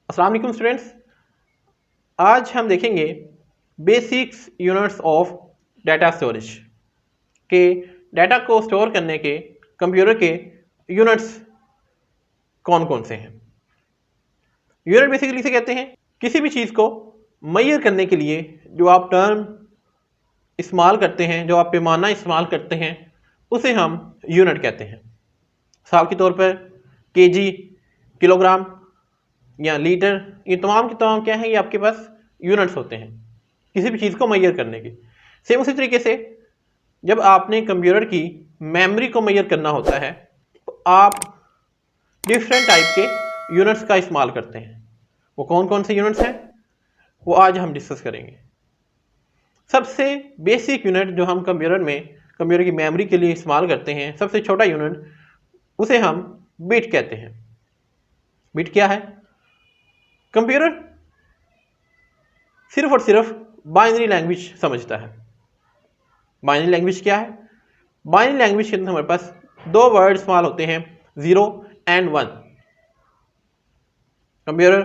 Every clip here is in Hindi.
अस्सलाम वालेकुम स्टूडेंट्स, आज हम देखेंगे basics units of data storage के डाटा को स्टोर करने के कंप्यूटर के यूनिट्स कौन कौन से हैं। यूनिट बेसिकली से कहते हैं किसी भी चीज़ को मेजर करने के लिए जो आप टर्म इस्तेमाल करते हैं, जो आप पैमाना इस्तेमाल करते हैं, उसे हम यूनिट कहते हैं। मिसाल के तौर पर केजी, किलोग्राम या लीटर, ये तमाम के तमाम क्या है, ये आपके पास यूनिट्स होते हैं किसी भी चीज़ को मेजर करने के। सेम उसी तरीके से जब आपने कंप्यूटर की मेमोरी को मेजर करना होता है तो आप डिफरेंट टाइप के यूनिट्स का इस्तेमाल करते हैं। वो कौन कौन से यूनिट्स हैं वो आज हम डिस्कस करेंगे। सबसे बेसिक यूनिट जो हम कंप्यूटर की मेमोरी के लिए इस्तेमाल करते हैं, सबसे छोटा यूनिट, उसे हम बिट कहते हैं। बिट क्या है? कंप्यूटर सिर्फ और सिर्फ बाइनरी लैंग्वेज समझता है। बाइनरी लैंग्वेज क्या है? बाइनरी लैंग्वेज के अंदर हमारे पास दो वर्ड इस्तेमाल होते हैं, 0 and 1। कंप्यूटर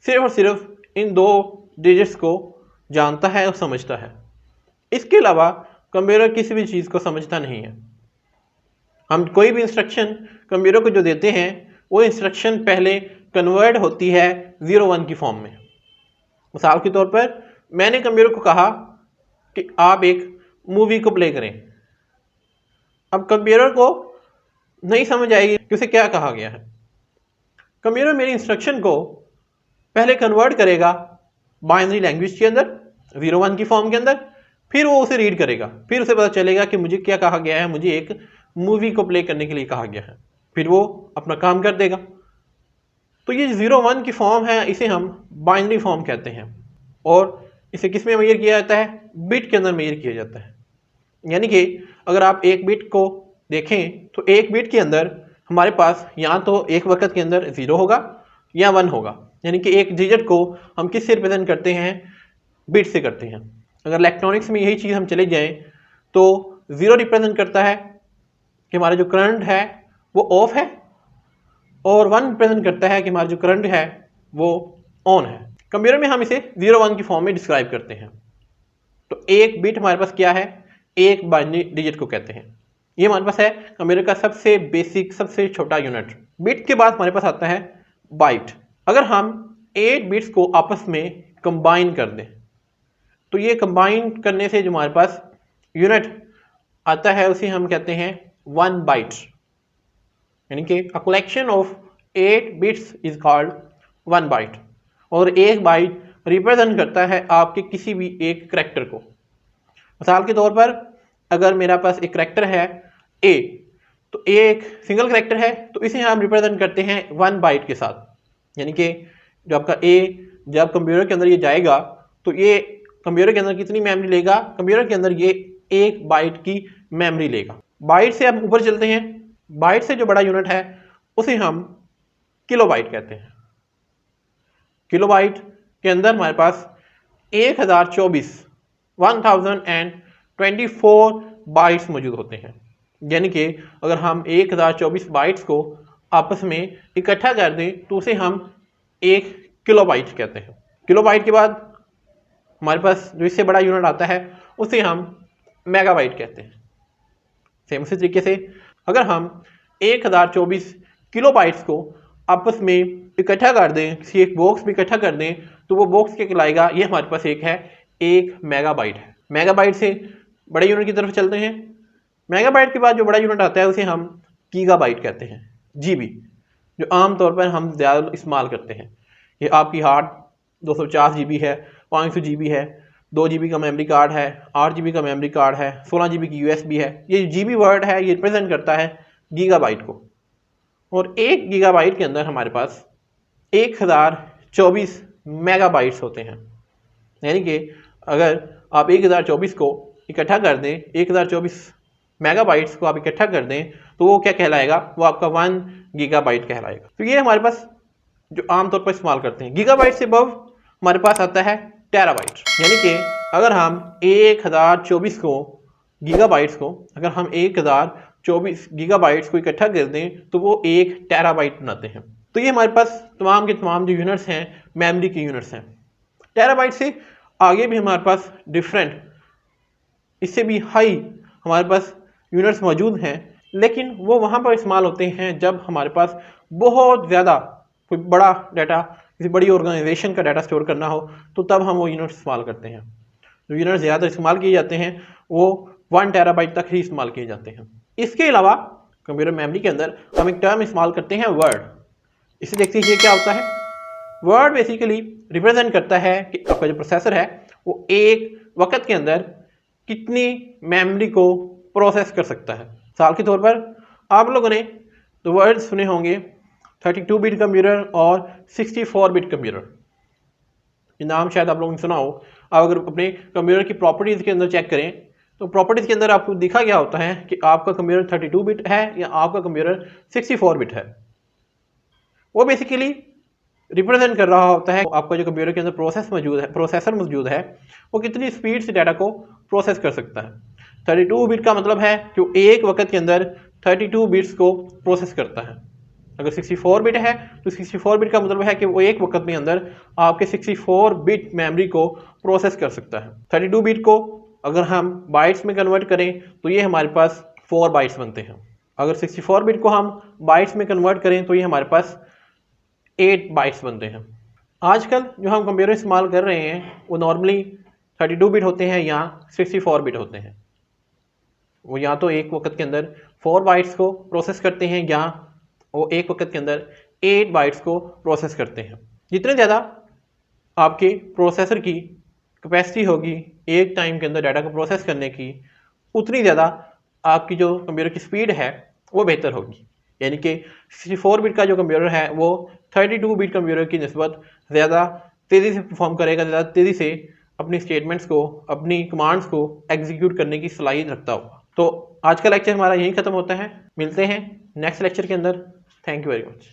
सिर्फ और सिर्फ इन दो डिजिट्स को जानता है और समझता है। इसके अलावा कंप्यूटर किसी भी चीज़ को समझता नहीं है। हम कोई भी इंस्ट्रक्शन कंप्यूटर को जो देते हैं वो इंस्ट्रक्शन पहले कन्वर्ट होती है 0-1 की फॉर्म में। मिसाल के तौर पर मैंने कंप्यूटर को कहा कि आप एक मूवी को प्ले करें। अब कंप्यूटर को नहीं समझ आएगी कि उसे क्या कहा गया है। कंप्यूटर मेरी इंस्ट्रक्शन को पहले कन्वर्ट करेगा बाइनरी लैंग्वेज के अंदर, 0-1 की फॉर्म के अंदर, फिर वो उसे रीड करेगा, फिर उसे पता चलेगा कि मुझे क्या कहा गया है, मुझे एक मूवी को प्ले करने के लिए कहा गया है, फिर वो अपना काम कर देगा। तो ये 0-1 की फॉर्म है, इसे हम बाइनरी फॉर्म कहते हैं और इसे किस में मेजर किया जाता है? बिट के अंदर मेजर किया जाता है। यानी कि अगर आप एक बिट को देखें तो एक बिट के अंदर हमारे पास या तो एक वक्त के अंदर 0 होगा या 1 होगा। यानी कि एक डिजिट को हम किससे रिप्रेजेंट करते हैं? बिट से करते हैं। अगर इलेक्ट्रॉनिक्स में यही चीज़ हम चले जाएँ तो 0 रिप्रेजेंट करता है कि हमारा जो करंट है वो ऑफ है, और 1 रिप्रेजेंट करता है कि हमारा जो करंट है वो ऑन है। कंप्यूटर में हम इसे 0-1 की फॉर्म में डिस्क्राइब करते हैं। तो एक बिट हमारे पास क्या है? एक बाइनरी डिजिट को कहते हैं। ये हमारे पास है कंप्यूटर का सबसे बेसिक, सबसे छोटा यूनिट। बिट के बाद हमारे पास आता है बाइट। अगर हम 8 बिट्स को आपस में कंबाइन कर दें तो ये कंबाइन करने से जो हमारे पास यूनिट आता है उसे हम कहते हैं 1 बाइट। यानी कि a collection of 8 bits is called 1 byte. और एक बाइट रिप्रेजेंट करता है आपके किसी भी एक करैक्टर को। मिसाल के तौर पर अगर मेरा पास एक करैक्टर है ए, तो ए एक सिंगल करैक्टर है, तो इसे हम रिप्रेजेंट करते हैं 1 बाइट के साथ। यानी कि जो आपका ए जब कंप्यूटर के अंदर ये जाएगा तो ये कंप्यूटर के अंदर कितनी मेमोरी लेगा? कंप्यूटर के अंदर ये 1 बाइट की मेमोरी लेगा। बाइट से हम ऊपर चलते हैं। बाइट से जो बड़ा यूनिट है उसे हम किलोबाइट कहते हैं। किलोबाइट के अंदर हमारे पास 1024 बाइट्स मौजूद होते हैं। यानी कि अगर हम 1024 बाइट्स को आपस में इकट्ठा कर दें तो उसे हम 1 किलोबाइट कहते हैं। किलोबाइट के बाद हमारे पास जो इससे बड़ा यूनिट आता है उसे हम मेगाबाइट कहते हैं। सेम उसी तरीके से अगर हम 1024 किलोबाइट्स को आपस में इकट्ठा कर दें, किसी एक बॉक्स में इकट्ठा कर दें, तो वो बॉक्स क्या कहलाएगा? ये हमारे पास एक है, 1 मेगाबाइट है। मेगाबाइट से बड़े यूनिट की तरफ चलते हैं। मेगाबाइट के बाद जो बड़ा यूनिट आता है उसे हम गीगाबाइट कहते हैं, जीबी, जो आमतौर पर हम ज़्यादा इस्तेमाल करते हैं। ये आपकी हार्ड 250 जीबी है, 500 जीबी है, 2 जीबी का मेमोरी कार्ड है, 8 जीबी का मेमोरी कार्ड है, 16 जीबी की यूएसबी है। ये जीबी वर्ड है, ये रिप्रेजेंट करता है गीगाबाइट को। और 1 गीगाबाइट के अंदर हमारे पास 1024 मेगाबाइट्स होते हैं। यानी कि अगर आप 1024 को इकट्ठा कर दें, 1024 मेगाबाइट्स को आप इकट्ठा कर दें, तो वो क्या कहलाएगा? वो आपका 1 गीगाबाइट कहलाएगा। तो ये हमारे पास जो आमतौर पर इस्तेमाल करते हैं। गीगाबाइट से अबव हमारे पास आता है टेराबाइट। यानी कि अगर हम 1024 को गीगाबाइट्स को अगर हम 1024 गीगाबाइट्स को इकट्ठा कर दें तो वो 1 टेराबाइट बनाते हैं। तो ये हमारे पास तमाम के तमाम जो यूनिट्स हैं मेमोरी की यूनिट्स हैं। टेराबाइट से आगे भी हमारे पास डिफरेंट, इससे भी हाई हमारे पास यूनिट्स मौजूद हैं, लेकिन वो वहाँ पर इस्तेमाल होते हैं जब हमारे पास बहुत ज़्यादा कोई बड़ा डाटा, किसी बड़ी ऑर्गेनाइजेशन का डाटा स्टोर करना हो, तो तब हम वो यूनिट्स इस्तेमाल करते हैं। जो यूनिट्स ज़्यादा इस्तेमाल किए जाते हैं वो 1 टेराबाइट तक ही इस्तेमाल किए जाते हैं। इसके अलावा कंप्यूटर मेमोरी के अंदर हम एक टर्म इस्तेमाल करते हैं वर्ड। इसे देखते हैं क्या होता है। वर्ड बेसिकली रिप्रेजेंट करता है कि आपका जो प्रोसेसर है वो एक वक्त के अंदर कितनी मेमोरी को प्रोसेस कर सकता है। मिसाल के तौर पर आप लोगों ने तो वर्ड सुने होंगे 32 बिट कंप्यूटर और 64 बिट कंप्यूटर। ये नाम शायद आप लोगों ने सुना हो। आप अगर अपने कंप्यूटर की प्रॉपर्टीज़ के अंदर चेक करें तो प्रॉपर्टीज़ के अंदर आपको दिखा गया होता है कि आपका कंप्यूटर 32 बिट है या आपका कंप्यूटर 64 बिट है। वो बेसिकली रिप्रेजेंट कर रहा होता है आपका जो कंप्यूटर के अंदर प्रोसेसर मौजूद है वो कितनी स्पीड से डाटा को प्रोसेस कर सकता है। 32 बिट का मतलब है कि वो एक वक्त के अंदर 32 बिट्स को प्रोसेस करता है। अगर 64 बिट है तो 64 बिट का मतलब है कि वो एक वक्त में अंदर आपके 64 बिट मेमोरी को प्रोसेस कर सकता है। 32 बिट को अगर हम बाइट्स में कन्वर्ट करें तो ये हमारे पास 4 बाइट्स बनते हैं। अगर 64 बिट को हम बाइट्स में कन्वर्ट करें तो ये हमारे पास 8 बाइट्स बनते हैं। आजकल जो हम कंप्यूटर इस्तेमाल कर रहे हैं वो नॉर्मली 32 बिट होते हैं या 64 बिट होते हैं। वो या तो एक वक्त के अंदर 4 बाइट्स को प्रोसेस करते हैं या वो एक वक्त के अंदर 8 बाइट्स को प्रोसेस करते हैं। जितने ज़्यादा आपके प्रोसेसर की कैपेसिटी होगी एक टाइम के अंदर डाटा को प्रोसेस करने की, उतनी ज़्यादा आपकी जो कंप्यूटर की स्पीड है वो बेहतर होगी। यानी कि 64 बिट का जो कंप्यूटर है वो 32 बिट कंप्यूटर की निस्बत ज़्यादा तेज़ी से परफॉर्म करेगा, ज़्यादा तेज़ी से अपनी स्टेटमेंट्स को, अपनी कमांड्स को एग्जीक्यूट करने की सलाहियत रखता होगा। तो आज का लेक्चर हमारा यहीं ख़त्म होता है। मिलते हैं नेक्स्ट लेक्चर के अंदर। Thank you very much.